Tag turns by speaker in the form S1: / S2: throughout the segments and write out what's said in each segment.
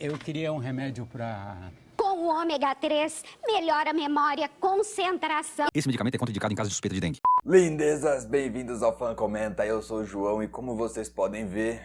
S1: Eu queria um remédio pra...
S2: Com o ômega 3, melhora a memória, concentração.
S3: Esse medicamento é contraindicado em caso de suspeita de dengue.
S4: Lindezas, bem-vindos ao Fã Comenta, eu sou o João e como vocês podem ver,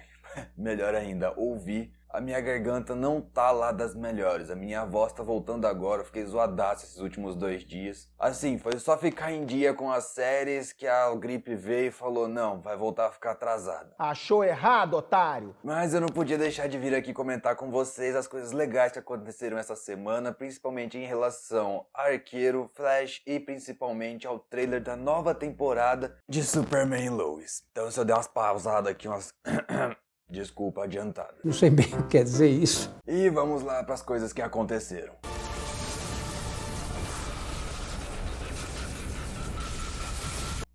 S4: melhor ainda, ouvir, a minha garganta não tá lá das melhores, a minha voz tá voltando agora, eu fiquei zoadaço esses últimos 2 dias. Assim, foi só ficar em dia com as séries que a gripe veio e falou, não, vai voltar a ficar atrasada.
S5: Achou errado, otário?
S4: Mas eu não podia deixar de vir aqui comentar com vocês as coisas legais que aconteceram essa semana, principalmente em relação a Arqueiro, Flash e principalmente ao trailer da nova temporada de Superman Lois. Então se eu der umas pausadas aqui, umas... Desculpa adiantada.
S1: Não sei bem o que quer dizer isso.
S4: E vamos lá para as coisas que aconteceram.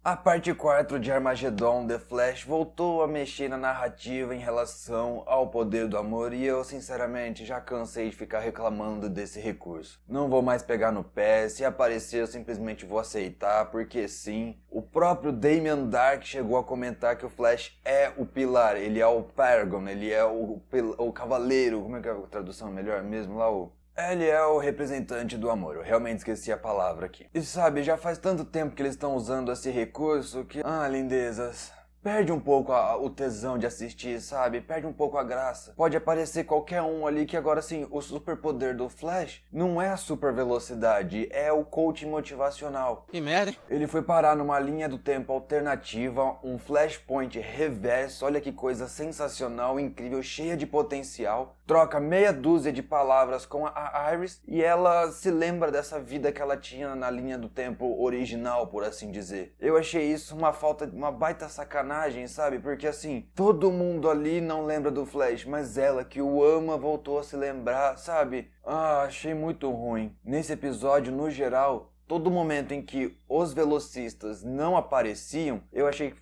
S4: A parte 4 de Armageddon, The Flash voltou a mexer na narrativa em relação ao poder do amor e eu sinceramente já cansei de ficar reclamando desse recurso. Não vou mais pegar no pé, se aparecer eu simplesmente vou aceitar, porque sim, o próprio Damien Darhk chegou a comentar que o Flash é o pilar, ele é o Paragon, ele é o cavaleiro, como é que é a tradução melhor mesmo lá, ele é o representante do amor, eu realmente esqueci a palavra aqui. E sabe, já faz tanto tempo que eles estão usando esse recurso que... lindezas... Perde um pouco o tesão de assistir, sabe? Perde um pouco a graça. Pode aparecer qualquer um ali que agora sim, o superpoder do Flash não é a super velocidade, é o coaching motivacional.
S6: Que merda, hein?
S4: Ele foi parar numa linha do tempo alternativa, um flashpoint reverso, olha que coisa sensacional, incrível, cheia de potencial. Troca meia dúzia de palavras com a Iris e ela se lembra dessa vida que ela tinha na linha do tempo original, por assim dizer. Eu achei isso uma baita sacanagem, sabe? Porque assim, todo mundo ali não lembra do Flash, mas ela que o ama voltou a se lembrar, sabe? Achei muito ruim. Nesse episódio, no geral, todo momento em que os velocistas não apareciam, eu achei que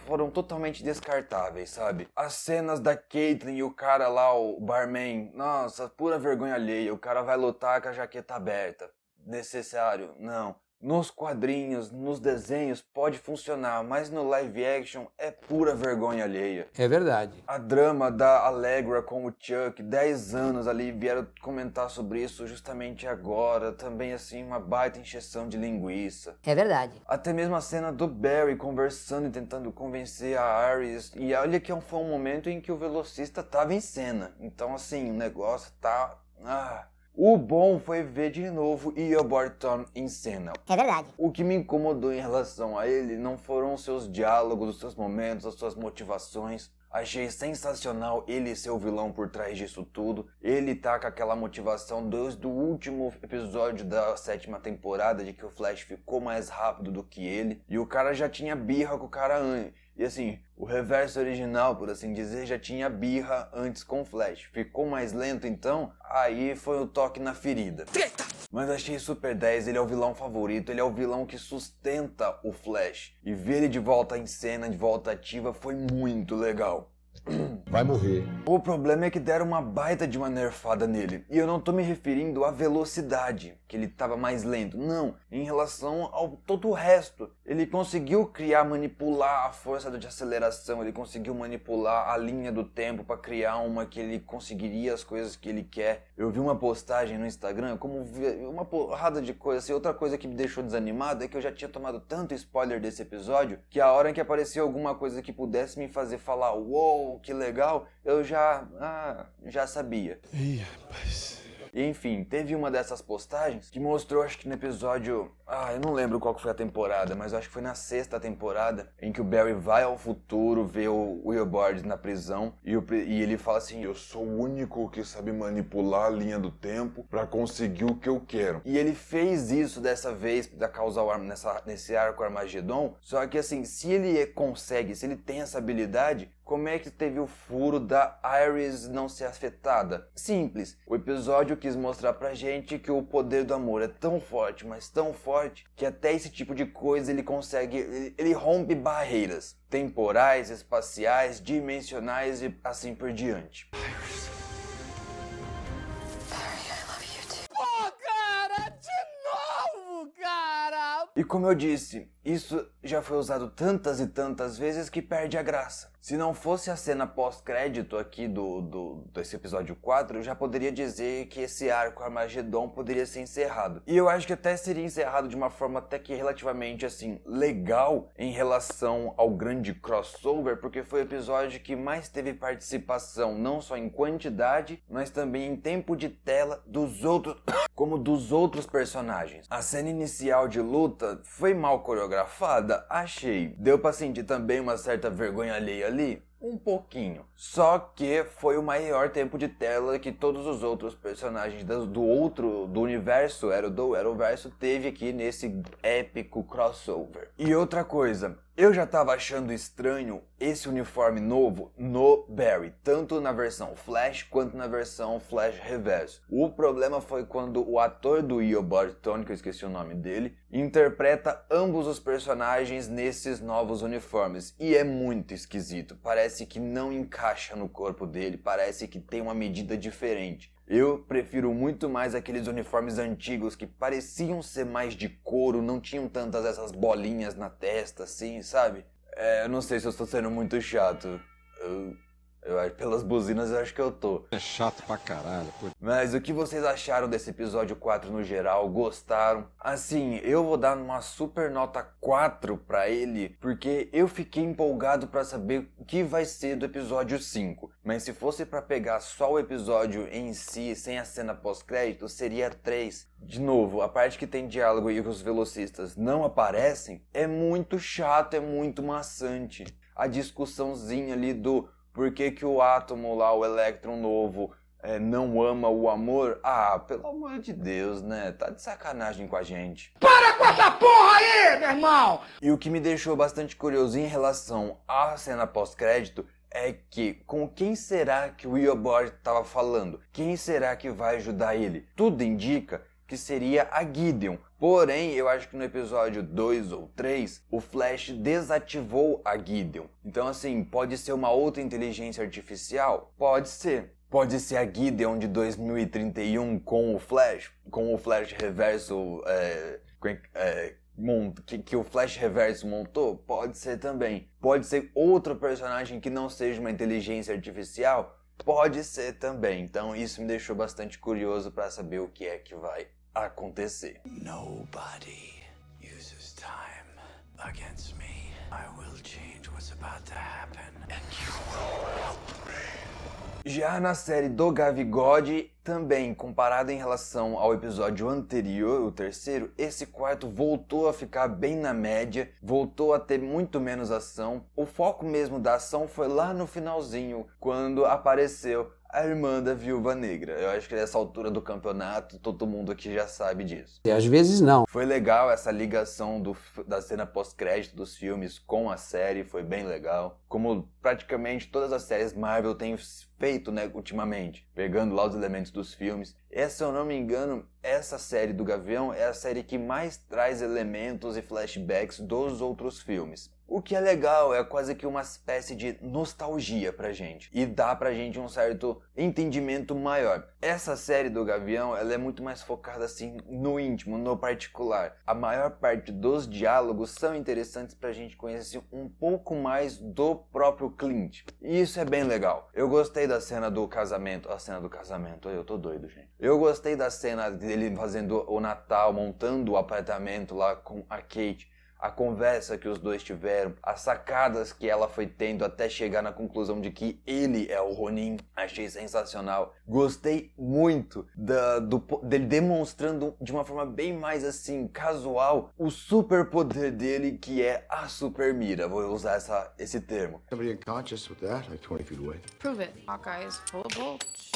S4: foram totalmente descartáveis, sabe? As cenas da Caitlyn e o cara lá, o barman, nossa, pura vergonha alheia. O cara vai lutar com a jaqueta aberta. Necessário? Não. Nos quadrinhos, nos desenhos pode funcionar, mas no live action é pura vergonha alheia.
S1: É verdade.
S4: A drama da Allegra com o Chuck, 10 anos ali, vieram comentar sobre isso justamente agora. Também assim, uma baita encheção de linguiça.
S7: É verdade.
S4: Até mesmo a cena do Barry conversando e tentando convencer a Iris. E olha que foi um momento em que o velocista tava em cena. Então assim, o negócio tá... O bom foi ver de novo Eobard Thawne em cena.
S7: É verdade.
S4: O que me incomodou em relação a ele não foram os seus diálogos, os seus momentos, as suas motivações. Achei sensacional ele ser o vilão por trás disso tudo. Ele tá com aquela motivação desde o último episódio da 7ª temporada de que o Flash ficou mais rápido do que ele. E o cara já tinha birra com o cara antes. E assim, o reverso original, por assim dizer, já tinha birra antes com o Flash. Ficou mais lento então, aí foi o toque na ferida. Treta! Mas achei super 10, ele é o vilão favorito, ele é o vilão que sustenta o Flash. E ver ele de volta em cena, de volta ativa, foi muito legal.
S8: Vai morrer.
S4: O problema é que deram uma baita de uma nerfada nele. E eu não tô me referindo à velocidade, que ele tava mais lento. Não, em relação ao todo o resto. Ele conseguiu manipular a força de aceleração, ele conseguiu manipular a linha do tempo para criar uma que ele conseguiria as coisas que ele quer. Eu vi uma postagem no Instagram, como uma porrada de coisa assim. Outra coisa que me deixou desanimado é que eu já tinha tomado tanto spoiler desse episódio, que a hora em que apareceu alguma coisa que pudesse me fazer falar, uou, que legal, eu já sabia.
S8: Ih, rapaz.
S4: E enfim, teve uma dessas postagens que mostrou, acho que no episódio... eu não lembro qual que foi a temporada, mas eu acho que foi na 6ª temporada, em que o Barry vai ao futuro ver o Eobard na prisão, e ele fala assim...
S8: Eu sou o único que sabe manipular a linha do tempo pra conseguir o que eu quero.
S4: E ele fez isso dessa vez, pra causar nesse arco Armageddon, só que assim, se ele consegue, se ele tem essa habilidade... Como é que teve o furo da Iris não ser afetada? Simples. O episódio quis mostrar pra gente que o poder do amor é tão forte, mas tão forte, que até esse tipo de coisa ele consegue... Ele rompe barreiras temporais, espaciais, dimensionais e assim por diante. E como eu disse, isso já foi usado tantas e tantas vezes que perde a graça. Se não fosse a cena pós-crédito aqui desse episódio 4, eu já poderia dizer que esse arco Armagedon poderia ser encerrado. E eu acho que até seria encerrado de uma forma até que relativamente, assim, legal em relação ao grande crossover, porque foi o episódio que mais teve participação, não só em quantidade, mas também em tempo de tela dos outros, como dos outros personagens. A cena inicial de luta foi mal coreografada? Achei. Deu pra sentir também uma certa vergonha alheia ali? Um pouquinho. Só que foi o maior tempo de tela que todos os outros personagens do universo Arrowverso teve aqui nesse épico crossover. E outra coisa, eu já tava achando estranho esse uniforme novo no Barry, tanto na versão Flash quanto na versão Flash Reverso. O problema foi quando o ator do Eobard Thawne, que eu esqueci o nome dele, interpreta ambos os personagens nesses novos uniformes. E é muito esquisito, parece que não encaixa no corpo dele, parece que tem uma medida diferente. Eu prefiro muito mais aqueles uniformes antigos que pareciam ser mais de couro, não tinham tantas essas bolinhas na testa, assim, sabe? Eu não sei se eu estou sendo muito chato. Pelas buzinas eu acho que eu tô.
S3: É chato pra caralho. Pô.
S4: Mas o que vocês acharam desse episódio 4 no geral? Gostaram? Assim, eu vou dar uma super nota 4 pra ele, porque eu fiquei empolgado pra saber o que vai ser do episódio 5. Mas se fosse pra pegar só o episódio em si, sem a cena pós-crédito, seria 3. De novo, a parte que tem diálogo e os velocistas não aparecem é muito chato, é muito maçante. A discussãozinha ali do por que o átomo lá, o elétron novo, não ama o amor? Ah, pelo amor de Deus, né? Tá de sacanagem com a gente.
S5: Para com essa porra aí, meu irmão!
S4: E o que me deixou bastante curioso em relação à cena pós-crédito é que com quem será que o Eobard estava falando? Quem será que vai ajudar ele? Tudo indica que seria a Gideon. Porém, eu acho que no episódio 2 ou 3, o Flash desativou a Gideon. Então, assim, pode ser uma outra inteligência artificial? Pode ser. Pode ser a Gideon de 2031 com o Flash Reverso que o Flash Reverso montou? Pode ser também. Pode ser outro personagem que não seja uma inteligência artificial? Pode ser também. Então isso me deixou bastante curioso para saber o que é que vai acontecer.
S6: Nobody uses time against me. I will change what's about to happen and you will.
S4: Já na série do Gavigode, também comparado em relação ao episódio anterior, o terceiro, esse quarto voltou a ficar bem na média, voltou a ter muito menos ação. O foco mesmo da ação foi lá no finalzinho, quando apareceu a irmã da Viúva Negra. Eu acho que nessa altura do campeonato, todo mundo aqui já sabe disso.
S1: E às vezes não.
S4: Foi legal essa ligação da cena pós-crédito dos filmes com a série, foi bem legal. Como praticamente todas as séries Marvel têm feito, né, ultimamente, pegando lá os elementos dos filmes. Se eu não me engano, essa série do Gavião é a série que mais traz elementos e flashbacks dos outros filmes. O que é legal, é quase que uma espécie de nostalgia pra gente. E dá pra gente um certo entendimento maior. Essa série do Gavião, ela é muito mais focada assim no íntimo, no particular. A maior parte dos diálogos são interessantes pra gente conhecer um pouco mais do próprio Clint. E isso é bem legal. Eu gostei da cena do casamento. A cena do casamento, eu tô doido, gente. Eu gostei da cena dele fazendo o Natal, montando o apartamento lá com a Kate. A conversa que os dois tiveram, as sacadas que ela foi tendo até chegar na conclusão de que ele é o Ronin, achei sensacional. Gostei muito dele demonstrando de uma forma bem mais assim, casual, o superpoder dele, que é a super mira. Vou usar esse termo.
S7: Somebody unconscious with that, like 20 feet away.
S9: Prove it. Hawkeye is full of bolts.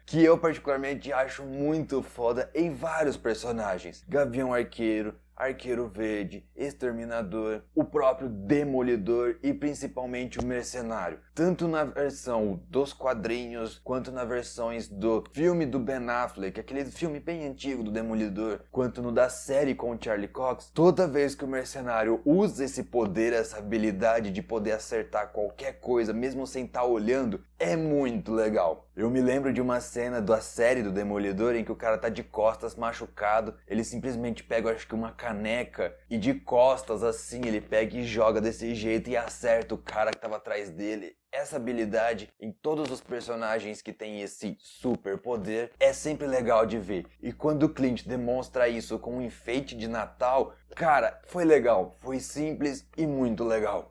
S4: Que eu particularmente acho muito foda em vários personagens. Gavião Arqueiro, Arqueiro Verde, Exterminador, o próprio Demolidor e principalmente o Mercenário. tanto na versão dos quadrinhos, quanto nas versões do filme do Ben Affleck, aquele filme bem antigo do Demolidor, quanto no da série com o Charlie Cox. Toda vez que o mercenário usa esse poder, essa habilidade de poder acertar qualquer coisa, mesmo sem estar olhando, é muito legal. Eu me lembro de uma cena da série do Demolidor em que o cara tá de costas, machucado, ele simplesmente pega, acho que uma caneca, e de costas assim, ele pega e joga desse jeito e acerta o cara que tava atrás dele. Essa habilidade em todos os personagens que tem esse super poder é sempre legal de ver. E quando o Clint demonstra isso com um enfeite de Natal, cara, foi legal, foi simples e muito legal.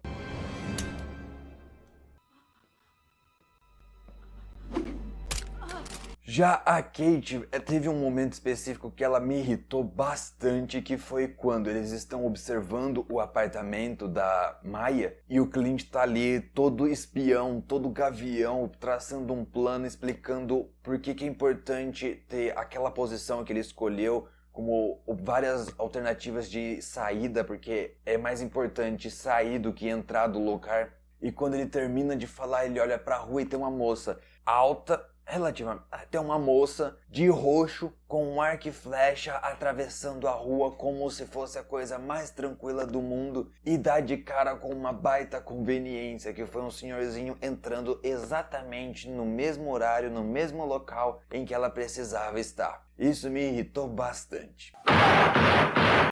S4: Já a Kate teve um momento específico que ela me irritou bastante, que foi quando eles estão observando o apartamento da Maya e o Clint tá ali todo espião, todo gavião, traçando um plano, explicando por que é importante ter aquela posição que ele escolheu como várias alternativas de saída, porque é mais importante sair do que entrar do lugar. E quando ele termina de falar, ele olha pra rua e tem uma moça alta, relativamente, tem uma moça de roxo com um arco e flecha atravessando a rua como se fosse a coisa mais tranquila do mundo e dá de cara com uma baita conveniência, que foi um senhorzinho entrando exatamente no mesmo horário, no mesmo local em que ela precisava estar. Isso me irritou bastante.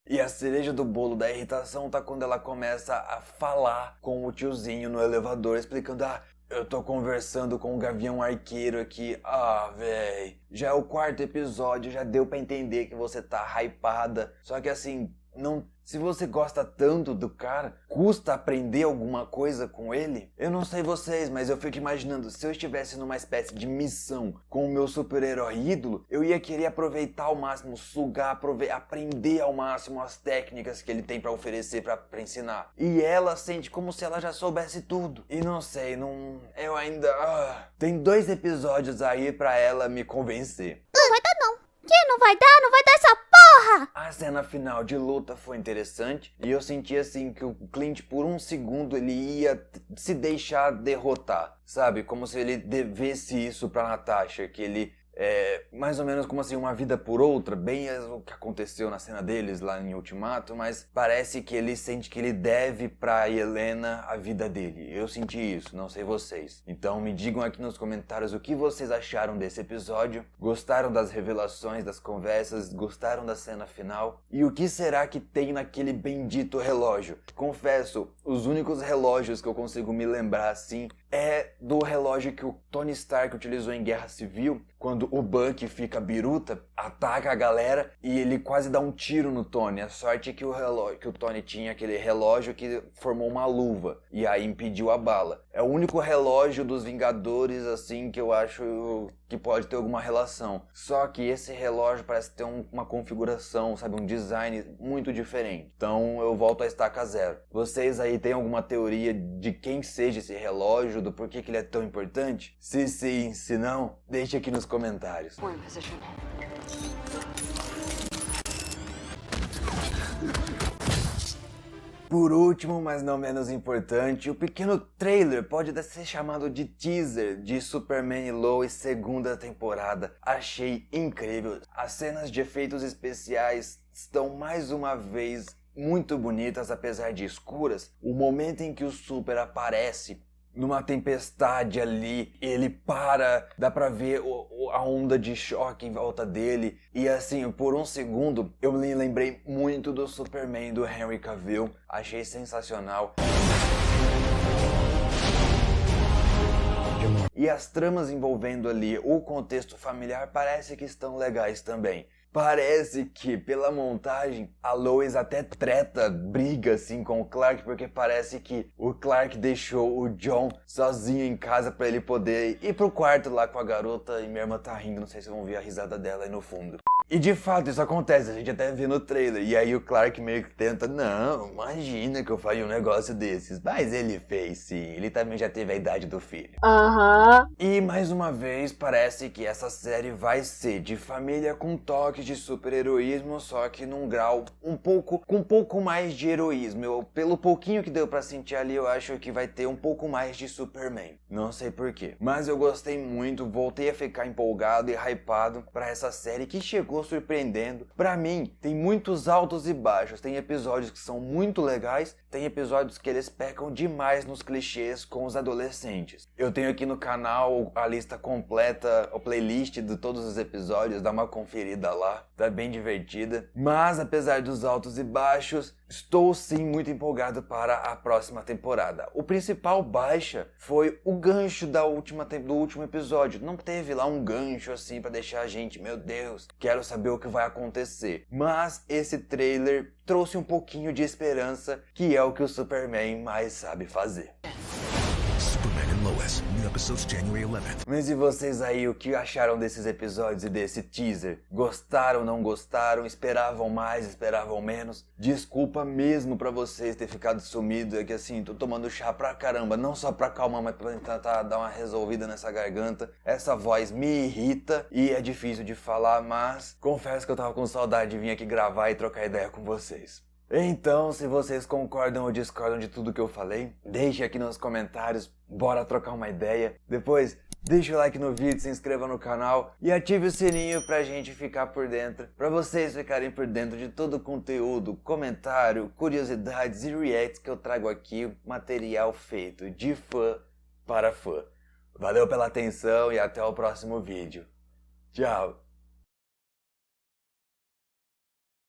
S4: E a cereja do bolo da irritação tá quando ela começa a falar com o tiozinho no elevador, explicando: eu tô conversando com o Gavião Arqueiro aqui. Véi, já é o 4º episódio, já deu pra entender que você tá hypada. Só que assim, não, se você gosta tanto do cara, custa aprender alguma coisa com ele? Eu não sei vocês, mas eu fico imaginando, se eu estivesse numa espécie de missão com o meu super-herói ídolo, eu ia querer aproveitar ao máximo, sugar, aprender ao máximo as técnicas que ele tem pra oferecer, pra ensinar. E ela sente como se ela já soubesse tudo. E não sei, eu ainda... Tem 2 episódios aí pra ela me convencer.
S2: Não vai dar não. Que não vai dar? Não vai dar essa porra!
S4: A cena final de luta foi interessante e eu senti assim que o Clint por um segundo ele ia se deixar derrotar, sabe? Como se ele devesse isso pra Natasha, que ele mais ou menos como assim, uma vida por outra, bem o que aconteceu na cena deles lá em Ultimato, mas parece que ele sente que ele deve pra Helena a vida dele. Eu senti isso, não sei vocês. Então me digam aqui nos comentários o que vocês acharam desse episódio, gostaram das revelações, das conversas, gostaram da cena final, e o que será que tem naquele bendito relógio? Confesso, os únicos relógios que eu consigo me lembrar assim é do relógio que o Tony Stark utilizou em Guerra Civil, quando o Bucky fica biruta, ataca a galera e ele quase dá um tiro no Tony. A sorte é que o Tony tinha aquele relógio que formou uma luva e aí impediu a bala. É o único relógio dos Vingadores assim que eu acho que pode ter alguma relação. Só que esse relógio parece ter uma configuração, sabe, um design muito diferente. Então eu volto à estaca zero. Vocês aí têm alguma teoria de quem seja esse relógio, do porquê que ele é tão importante? Se sim, se não, deixe aqui nos comentários. Por último, mas não menos importante, o pequeno trailer pode ser chamado de teaser de Superman e Lois segunda temporada. Achei incrível. As cenas de efeitos especiais estão mais uma vez muito bonitas, apesar de escuras. O momento em que o Super aparece numa tempestade ali, ele para, dá pra ver a onda de choque em volta dele, e assim, por um segundo, eu me lembrei muito do Superman do Henry Cavill, achei sensacional. E as tramas envolvendo ali o contexto familiar parece que estão legais também. Parece que, pela montagem, a Lois até briga assim com o Clark, porque parece que o Clark deixou o John sozinho em casa pra ele poder ir pro quarto lá com a garota, e minha irmã tá rindo, não sei se vão ver a risada dela aí no fundo. E de fato isso acontece, a gente até vê no trailer. E aí o Clark meio que tenta, não, imagina que eu faria um negócio desses. Mas ele fez sim, ele também já teve a idade do filho. E mais uma vez parece que essa série vai ser de família com toques de super-heroísmo, só que num grau com um pouco mais de heroísmo. Pelo pouquinho que deu pra sentir ali, eu acho que vai ter um pouco mais de Superman. Não sei porquê, mas eu gostei muito, voltei a ficar empolgado e hypado pra essa série que chegou surpreendendo. Pra mim, tem muitos altos e baixos, tem episódios que são muito legais, tem episódios que eles pecam demais nos clichês com os adolescentes. Eu tenho aqui no canal a lista completa, a playlist de todos os episódios, dá uma conferida lá, tá bem divertida. Mas apesar dos altos e baixos, estou sim muito empolgado para a próxima temporada. O principal baixa foi o gancho do último episódio. Não teve lá um gancho assim pra deixar a gente, meu Deus, quero saber o que vai acontecer. Mas esse trailer trouxe um pouquinho de esperança, que é o que o Superman mais sabe fazer.
S6: Superman and Lois, new episodes January 11th.
S4: Mas e vocês aí, o que acharam desses episódios e desse teaser? Gostaram, não gostaram? Esperavam mais, esperavam menos? Desculpa mesmo pra vocês ter ficado sumido, é que assim, tô tomando chá pra caramba, não só pra acalmar, mas pra tentar dar uma resolvida nessa garganta. Essa voz me irrita e é difícil de falar, mas confesso que eu tava com saudade de vir aqui gravar e trocar ideia com vocês. Então, se vocês concordam ou discordam de tudo que eu falei, deixe aqui nos comentários, bora trocar uma ideia. Depois, deixa o like no vídeo, se inscreva no canal e ative o sininho pra gente ficar por dentro, pra vocês ficarem por dentro de todo o conteúdo, comentário, curiosidades e reacts que eu trago aqui, material feito de fã para fã. Valeu pela atenção e até o próximo vídeo. Tchau!